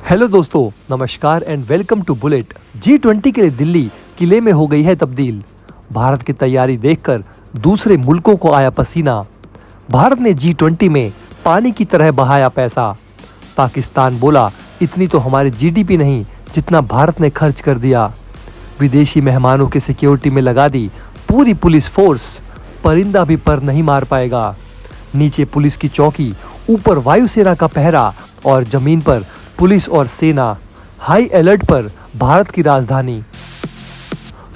Hello दोस्तों, नमस्कार and welcome to bullet. G20 के लिए दिल्ली किले में हो गई है तब्दील। भारत की तैयारी देखकर दूसरे मुल्कों को आया पसीना। भारत ने G20 में पानी की तरह बहाया पैसा। पाकिस्तान बोला, इतनी तो हमारी जीडीपी नहीं जितना भारत ने खर्च कर दिया। विदेशी मेहमानों की सिक्योरिटी में लगा दी पूरी पुलिस फोर्स। परिंदा भी पर नहीं मार पाएगा। नीचे पुलिस की चौकी, ऊपर वायुसेना का पहरा और जमीन पर पुलिस और सेना। हाई अलर्ट पर भारत की राजधानी।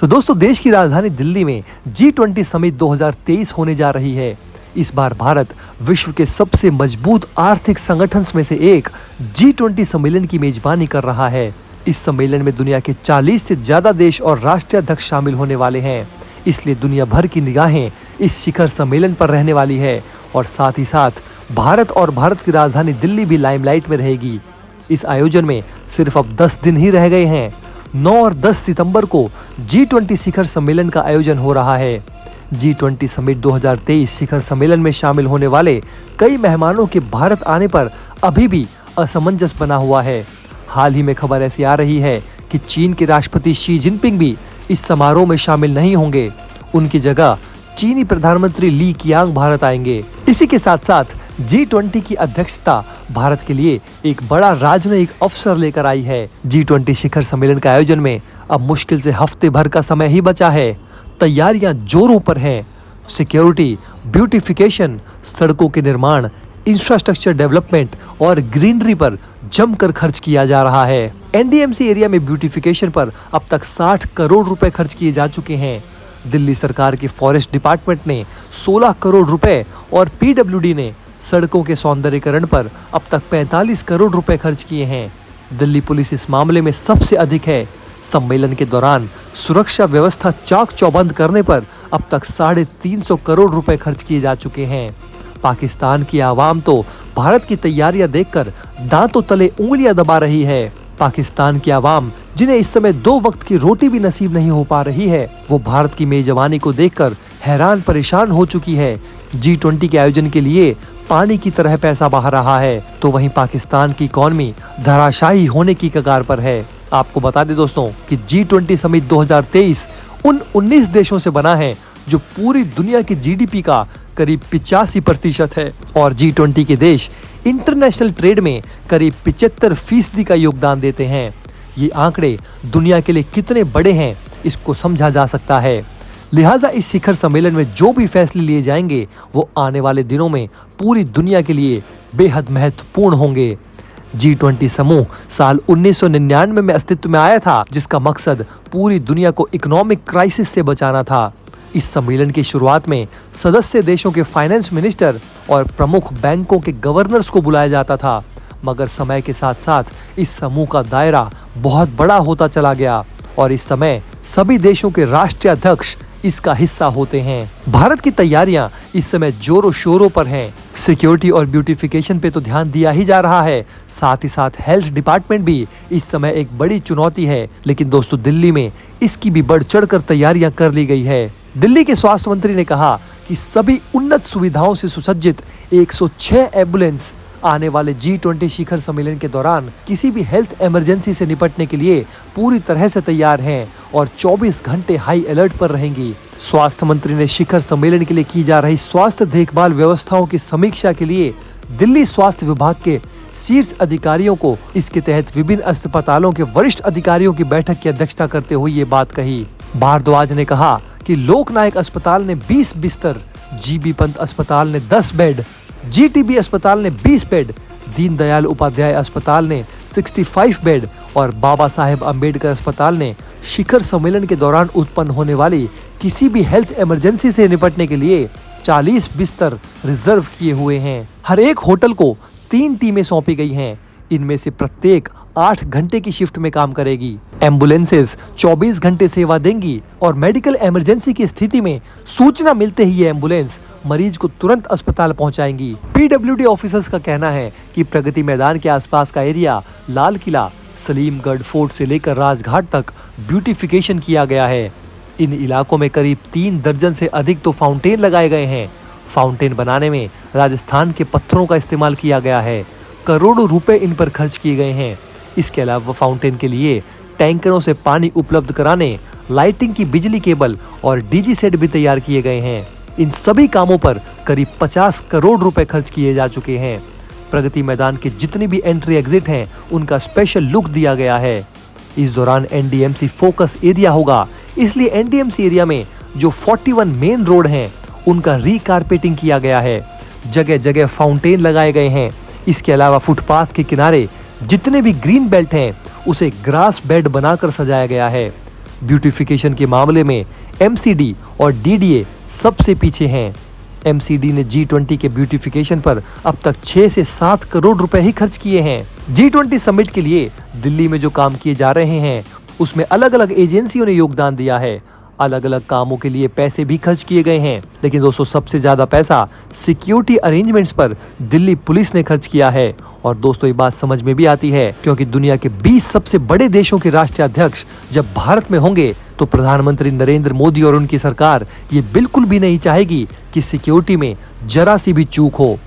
तो दोस्तों, देश की राजधानी दिल्ली में G20 समिट 2023 होने जा रही है। इस बार भारत विश्व के सबसे मजबूत आर्थिक संगठन में से एक G20 सम्मेलन की मेजबानी कर रहा है। इस सम्मेलन में दुनिया के 40 से ज्यादा देश और राष्ट्राध्यक्ष शामिल होने वाले हैं। इसलिए दुनिया भर की निगाहें इस शिखर सम्मेलन पर रहने वाली है और साथ ही साथ भारत और भारत की राजधानी दिल्ली भी लाइमलाइट में रहेगी। इस आयोजन में सिर्फ अब 10 दिन ही रह गए हैं। 9 और 10 सितंबर को G20 शिखर सम्मेलन का आयोजन हो रहा है। G20 समिट 2023 शिखर सम्मेलन में शामिल होने वाले कई मेहमानों के भारत आने पर अभी भी असमंजस बना हुआ है। हाल ही में खबर ऐसी आ रही है कि चीन के राष्ट्रपति शी जिनपिंग भी इस समारोह में शामिल नहीं होंगे। उनकी जगह चीनी प्रधानमंत्री ली कियांग भारत आएंगे। इसी के साथ साथ G20 की अध्यक्षता भारत के लिए एक बड़ा राजनयिक अवसर लेकर आई है। G20 शिखर सम्मेलन के आयोजन में अब मुश्किल से हफ्ते भर का समय ही बचा है। तैयारियां जोरों पर हैं। सिक्योरिटी, ब्यूटिफिकेशन, सड़कों के निर्माण, इंफ्रास्ट्रक्चर डेवलपमेंट और ग्रीनरी पर जमकर खर्च किया जा रहा है। NDMC एरिया में ब्यूटिफिकेशन पर अब तक 60 करोड़ रुपए खर्च किए जा चुके हैं। दिल्ली सरकार के फॉरेस्ट डिपार्टमेंट ने 16 करोड़ रुपए और PWD ने सड़कों के सौंदर्यीकरण पर अब तक 45 करोड़ रुपए खर्च किए हैं। दिल्ली पुलिस इस मामले में सबसे अधिक है। सम्मेलन के दौरान सुरक्षा व्यवस्था चाक चौबंद करने पर अब तक 350 करोड़ रुपए खर्च किए जा चुके हैं। पाकिस्तान की आवाम तो भारत की तैयारियां देखकर दांतों तले उंगलियां दबा रही है। पाकिस्तान की आवाम, जिन्हें इस समय 2 वक्त की रोटी भी नसीब नहीं हो पा रही है, वो भारत की मेजबानी को देखकर हैरान परेशान हो चुकी है। G20 के आयोजन के लिए पानी की तरह पैसा बहा रहा है, तो वहीं पाकिस्तान की इकॉनमी धराशायी होने की कगार पर है। आपको बता दें दोस्तों कि G20 समिट 2023 उन 19 देशों से बना है जो पूरी दुनिया की जीडीपी का करीब 85% है और G20 के देश इंटरनेशनल ट्रेड में करीब 75% का योगदान देते हैं। ये आंकड़े दुनिया के लिए कितने बड़े हैं, इसको समझा जा सकता है। लिहाजा इस शिखर सम्मेलन में जो भी फैसले लिए जाएंगे वो आने वाले दिनों में पूरी दुनिया के लिए बेहद महत्वपूर्ण होंगे। G20 समूह साल 1999 में अस्तित्व में आया था, जिसका मकसद पूरी दुनिया को इकोनॉमिक क्राइसिस से बचाना था। इस सम्मेलन की शुरुआत में सदस्य देशों के फाइनेंस मिनिस्टर और प्रमुख बैंकों के गवर्नर्स को बुलाया जाता था, मगर समय के साथ साथ इस समूह का दायरा बहुत बड़ा होता चला गया और इस समय सभी देशों के राष्ट्रीय अध्यक्ष इसका हिस्सा होते हैं। भारत की तैयारियां इस समय जोरों शोरों पर हैं। सिक्योरिटी और ब्यूटिफिकेशन पे तो ध्यान दिया ही जा रहा है, साथ ही साथ हेल्थ डिपार्टमेंट भी इस समय एक बड़ी चुनौती है। लेकिन दोस्तों, दिल्ली में इसकी भी बढ़ चढ़ कर तैयारियां कर ली गई है। दिल्ली के स्वास्थ्य मंत्री ने कहा कि सभी उन्नत सुविधाओं से सुसज्जित 106 एम्बुलेंस आने वाले G20 शिखर सम्मेलन के दौरान किसी भी हेल्थ इमरजेंसी से निपटने के लिए पूरी तरह से तैयार हैं और 24 घंटे हाई अलर्ट पर रहेंगी। स्वास्थ्य मंत्री ने शिखर सम्मेलन के लिए की जा रही स्वास्थ्य देखभाल व्यवस्थाओं की समीक्षा के लिए दिल्ली स्वास्थ्य विभाग के शीर्ष अधिकारियों को इसके तहत विभिन्न अस्पतालों के वरिष्ठ अधिकारियों की बैठक की अध्यक्षता करते हुए ये बात कही। भारद्वाज ने कहा कि लोकनायक अस्पताल ने 20 बिस्तर, GB पंत अस्पताल ने 10 बेड, GTB अस्पताल ने 20 बेड, दीनदयाल उपाध्याय अस्पताल ने 65 बेड और बाबा साहेब अम्बेडकर अस्पताल ने शिखर सम्मेलन के दौरान उत्पन्न होने वाली किसी भी हेल्थ इमरजेंसी से निपटने के लिए 40 बिस्तर रिजर्व किए हुए हैं। हर एक होटल को 3 टीमें सौंपी गई हैं। इनमें से प्रत्येक 8 घंटे की शिफ्ट में काम करेगी। एम्बुलेंसेज 24 घंटे सेवा देंगी और मेडिकल इमरजेंसी की स्थिति में सूचना मिलते ही ये एम्बुलेंस मरीज को तुरंत अस्पताल पहुंचाएंगी। PWD ऑफिसर्स का कहना है कि प्रगति मैदान के आसपास का एरिया, लाल किला, सलीमगढ़ फोर्ट से लेकर राजघाट तक ब्यूटिफिकेशन किया गया है। इन इलाकों में करीब 3 दर्जन से अधिक तो फाउंटेन लगाए गए हैं। फाउंटेन बनाने में राजस्थान के पत्थरों का इस्तेमाल किया गया है। करोड़ों रुपए इन पर खर्च किए गए हैं। इसके अलावा फाउंटेन के लिए टैंकरों से पानी उपलब्ध कराने, लाइटिंग की बिजली केबल और डीजी सेट भी तैयार किए गए हैं। इन सभी कामों पर करीब 50 करोड़ रुपए खर्च किए जा चुके हैं। प्रगति मैदान के जितनी भी एंट्री एग्जिट हैं, उनका स्पेशल लुक दिया गया है। इस दौरान एनडीएमसी फोकस एरिया होगा, इसलिए एनडीएमसी एरिया में जो 41 मेन रोड हैं, उनका रीकारपेटिंग किया गया है। जगह जगह फाउंटेन लगाए गए हैं। इसके अलावा फुटपाथ के किनारे जितने भी ग्रीन बेल्ट हैं, उसे ग्रास बेड बनाकर सजाया गया है। ब्यूटिफिकेशन के मामले में एमसीडी और डीडीए सबसे पीछे हैं। एमसीडी ने G20 के ब्यूटिफिकेशन पर अब तक 6 से 7 करोड़ रुपए ही खर्च किए हैं। G20 समिट के लिए दिल्ली में जो काम किए जा रहे हैं, उसमें अलग अलग एजेंसियों ने योगदान दिया है। अलग अलग कामों के लिए पैसे भी खर्च किए गए हैं, लेकिन दोस्तों सबसे ज्यादा पैसा सिक्योरिटी अरेंजमेंट्स पर दिल्ली पुलिस ने खर्च किया है। और दोस्तों ये बात समझ में भी आती है, क्योंकि दुनिया के 20 सबसे बड़े देशों के राष्ट्रीय अध्यक्ष जब भारत में होंगे, तो प्रधानमंत्री नरेंद्र मोदी और उनकी सरकार ये बिल्कुल भी नहीं चाहेगी कि सिक्योरिटी में जरा सी भी चूक हो।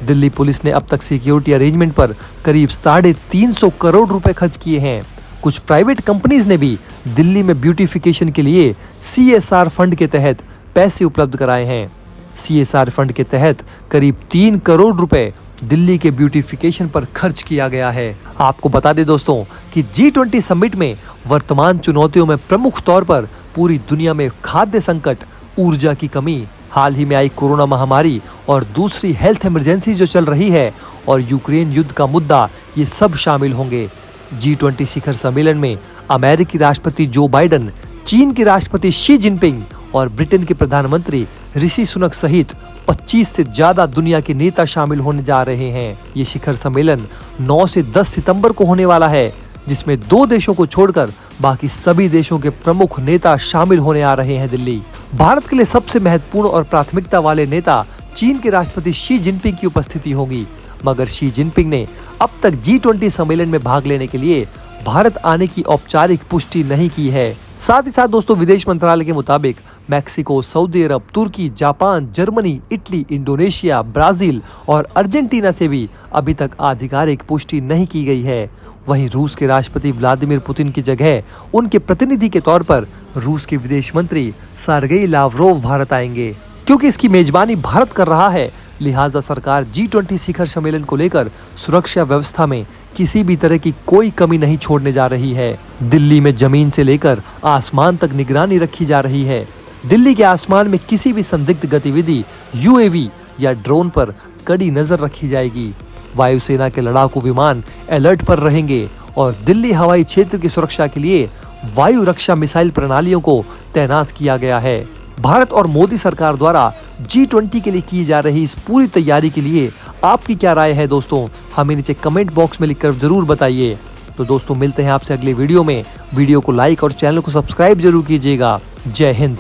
दिल्ली पुलिस ने अब तक सिक्योरिटी अरेंजमेंट पर करीब 350 करोड़ रुपए खर्च किए हैं। कुछ प्राइवेट कंपनीज ने भी दिल्ली में ब्यूटिफिकेशन के लिए CSR फंड के तहत पैसे उपलब्ध कराए हैं। CSR फंड के तहत करीब 3 करोड़ रुपए दिल्ली के ब्यूटिफिकेशन पर खर्च किया गया है। आपको बता दें दोस्तों कि G20 समिट में वर्तमान चुनौतियों में प्रमुख तौर पर पूरी दुनिया में खाद्य संकट, ऊर्जा की कमी, हाल ही में आई कोरोना महामारी और दूसरी हेल्थ इमरजेंसी जो चल रही है, और यूक्रेन युद्ध का मुद्दा, ये सब शामिल होंगे। G20 शिखर सम्मेलन में अमेरिकी राष्ट्रपति जो बाइडेन, चीन के राष्ट्रपति शी जिनपिंग और ब्रिटेन के प्रधानमंत्री ऋषि सुनक सहित 25 से ज्यादा दुनिया के नेता शामिल होने जा रहे हैं। ये शिखर सम्मेलन 9 से 10 सितंबर को होने वाला है, जिसमें 2 देशों को छोड़कर बाकी सभी देशों के प्रमुख नेता शामिल होने आ रहे हैं दिल्ली। भारत के लिए सबसे महत्वपूर्ण और प्राथमिकता वाले नेता चीन के राष्ट्रपति शी जिनपिंग की उपस्थिति होगी, मगर शी जिनपिंग ने अब तक G20 सम्मेलन में भाग लेने के लिए भारत आने की औपचारिक पुष्टि नहीं की है। साथ ही साथ दोस्तों विदेश मंत्रालय के मुताबिक मैक्सिको, सऊदी अरब, तुर्की, Japan, Germany, Italy, Indonesia, Brazil और अर्जेंटीना से भी अभी तक आधिकारिक पुष्टि नहीं की गई है। वहीं रूस के राष्ट्रपति व्लादिमीर पुतिन की जगह उनके प्रतिनिधि के तौर पर रूस के विदेश मंत्री सर्गेई लावरोव भारत आएंगे। क्योंकि इसकी मेजबानी भारत कर रहा है, लिहाजा सरकार G20 शिखर सम्मेलन को लेकर सुरक्षा व्यवस्था में किसी भी तरह की कोई कमी नहीं छोड़ने जा रही है। दिल्ली में जमीन से लेकर आसमान तक निगरानी रखी जा रही है। दिल्ली के आसमान में किसी भी संदिग्ध गतिविधि, UAV या ड्रोन पर कड़ी नजर रखी जाएगी। वायुसेना के लड़ाकू विमान अलर्ट पर रहेंगे और दिल्ली हवाई क्षेत्र की सुरक्षा के लिए वायु रक्षा मिसाइल प्रणालियों को तैनात किया गया है। भारत और मोदी सरकार द्वारा G20 के लिए की जा रही इस पूरी तैयारी के लिए आपकी क्या राय है दोस्तों, हमें नीचे कमेंट बॉक्स में लिखकर जरूर बताइए। तो दोस्तों मिलते हैं आपसे अगले वीडियो में। वीडियो को लाइक और चैनल को सब्सक्राइब जरूर कीजिएगा। जय हिंद।